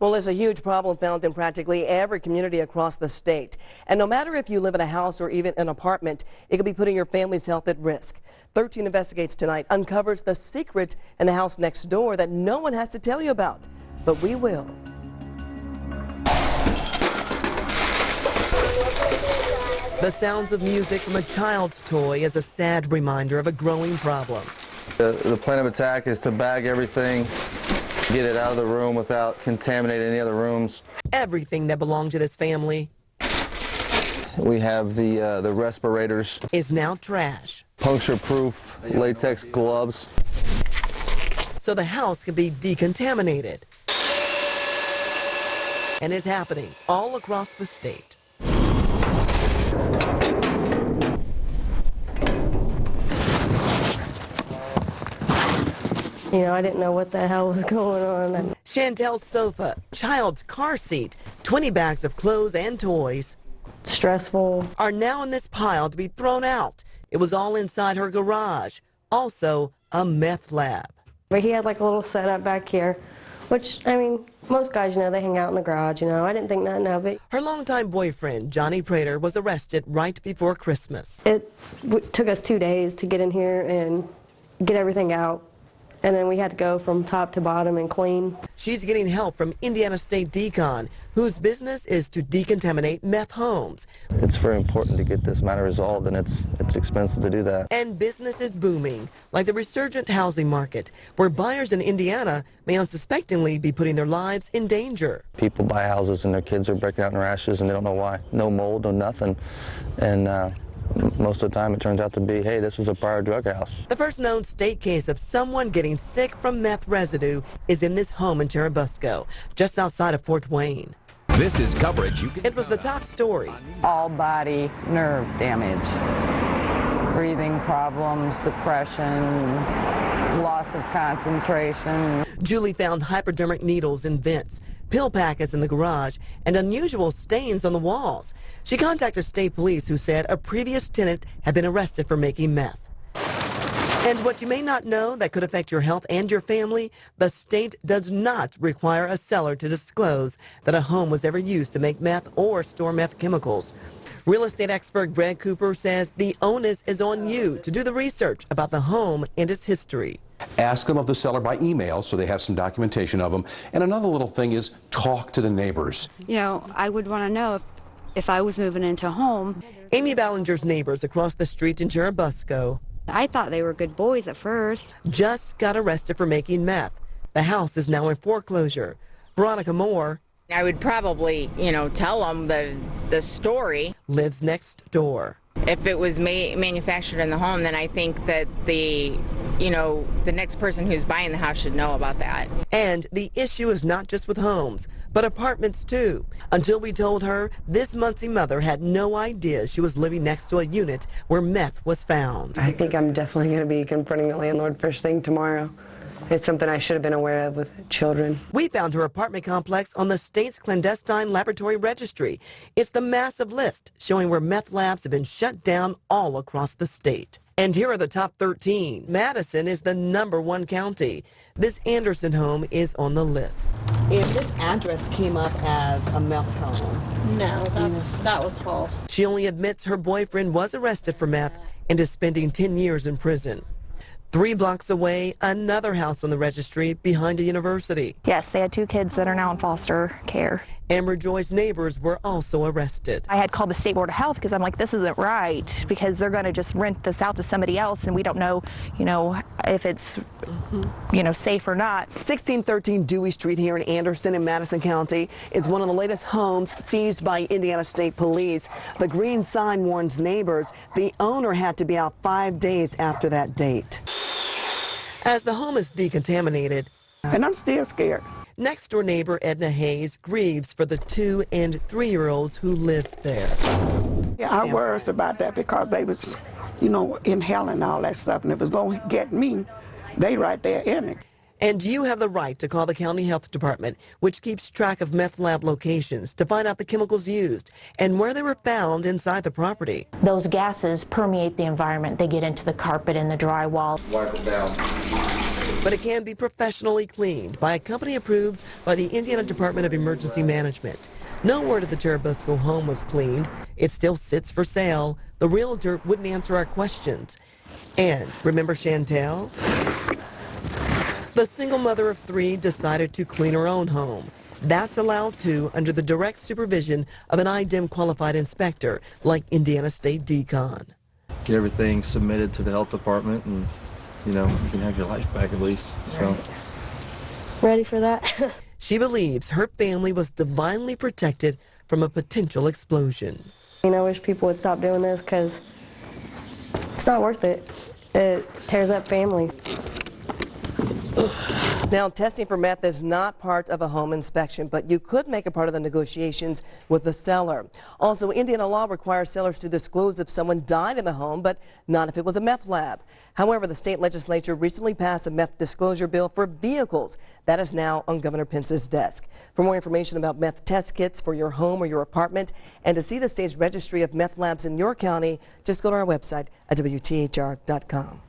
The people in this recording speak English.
Well, it's a huge problem found in practically every community across the state. And no matter if you live in a house or even an apartment, it could be putting your family's health at risk. 13 Investigates tonight uncovers the secret in the house next door that no one has to tell you about, but we will. The sounds of music from a child's toy is a sad reminder of a growing problem. The plan of attack is to bag everything, get it out of the room without contaminating any other rooms. Everything that belonged to this family. We have the respirators. Is now trash. Puncture-proof latex gloves. So the house can be decontaminated. And it's happening all across the state. You know, I didn't know what the hell was going on. Chantel's sofa, child's car seat, 20 bags of clothes and toys. Stressful. Are now in this pile to be thrown out. It was all inside her garage. Also, a meth lab. But he had like a little setup back here, which, I mean, most guys, you know, they hang out in the garage, you know. I didn't think nothing of it. Her longtime boyfriend, Johnny Prater, was arrested right before Christmas. It took us 2 days to get in here and get everything out. And then we had to go from top to bottom and clean. She's getting help from Indiana State Decon, whose business is to decontaminate meth homes. It's very important to get this matter resolved, and it's expensive to do that. And business is booming, like the resurgent housing market, where buyers in Indiana may unsuspectingly be putting their lives in danger. People buy houses and their kids are breaking out in rashes and they don't know why. No mold, no nothing. And most of the time it turns out to be, hey, this was a prior drug house. The first known state case of someone getting sick from meth residue is in this home in Churubusco, just outside of Fort Wayne. This is coverage you can. It was the top story. All body nerve damage, breathing problems, depression, loss of concentration. Julie found hypodermic needles in vents, pill packets in the garage, and unusual stains on the walls. She contacted state police, who said a previous tenant had been arrested for making meth. And what you may not know that could affect your health and your family, the state does not require a seller to disclose that a home was ever used to make meth or store meth chemicals. Real estate expert Greg Cooper says the onus is on you to do the research about the home and its history. Ask them of the seller by email so they have some documentation of them. And another little thing is talk to the neighbors. You know, I would want to know if I was moving into a home. Amy Ballinger's neighbors across the street in Churubusco. I thought they were good boys at first. Just got arrested for making meth. The house is now in foreclosure. Veronica Moore. I would probably, you know, tell them the story. Lives next door. If it was manufactured in the home, then I think that the next person who's buying the house should know about that. And the issue is not just with homes, but apartments too. Until we told her, this Muncie mother had no idea she was living next to a unit where meth was found. I think I'm definitely going to be confronting the landlord first thing tomorrow. It's something I should have been aware of with children. We found her apartment complex on the state's clandestine laboratory registry. It's the massive list showing where meth labs have been shut down all across the state. And here are the top 13. Madison is the #1 county. This Anderson home is on the list. If this address came up as a meth home. No, that was false. She only admits her boyfriend was arrested for meth and is spending 10 years in prison. 3 blocks away, another house on the registry behind a university. Yes, they had 2 kids that are now in foster care. Amber Joy's neighbors were also arrested. I had called the State Board of Health because I'm like, this isn't right, because they're going to just rent this out to somebody else, and we don't know, if it's, safe or not. 1613 Dewey Street here in Anderson in Madison County is one of the latest homes seized by Indiana State Police. The green sign warns neighbors the owner had to be out 5 days after that date. As the home is decontaminated, and I'm still scared. Next door neighbor Edna Hayes grieves for the 2- and 3-year-olds who lived there. Yeah, I worries about that because they was, inhaling all that stuff, and it was going to get me. They right there in it. And you have the right to call the county health department, which keeps track of meth lab locations, to find out the chemicals used and where they were found inside the property. Those gases permeate the environment. They get into the carpet and the drywall. Wipe it down. but it can be professionally cleaned by a company approved by the Indiana Department of Emergency Management. No word of the Cherubusco home was cleaned. It still sits for sale. The realtor wouldn't answer our questions. And remember Chantel? The single mother of 3 decided to clean her own home. That's allowed too under the direct supervision of an IDEM qualified inspector like Indiana State Decon. Get everything submitted to the health department, and you can have your life back at least. So Ready for that? She believes her family was divinely protected from a potential explosion. I wish people would stop doing this because it's not worth it. It tears up families. Now, testing for meth is not part of a home inspection, but you could make it part of the negotiations with the seller. Also, Indiana law requires sellers to disclose if someone died in the home, but not if it was a meth lab. However, the state legislature recently passed a meth disclosure bill for vehicles. That is now on Governor Pence's desk. For more information about meth test kits for your home or your apartment, and to see the state's registry of meth labs in your county, just go to our website at WTHR.com.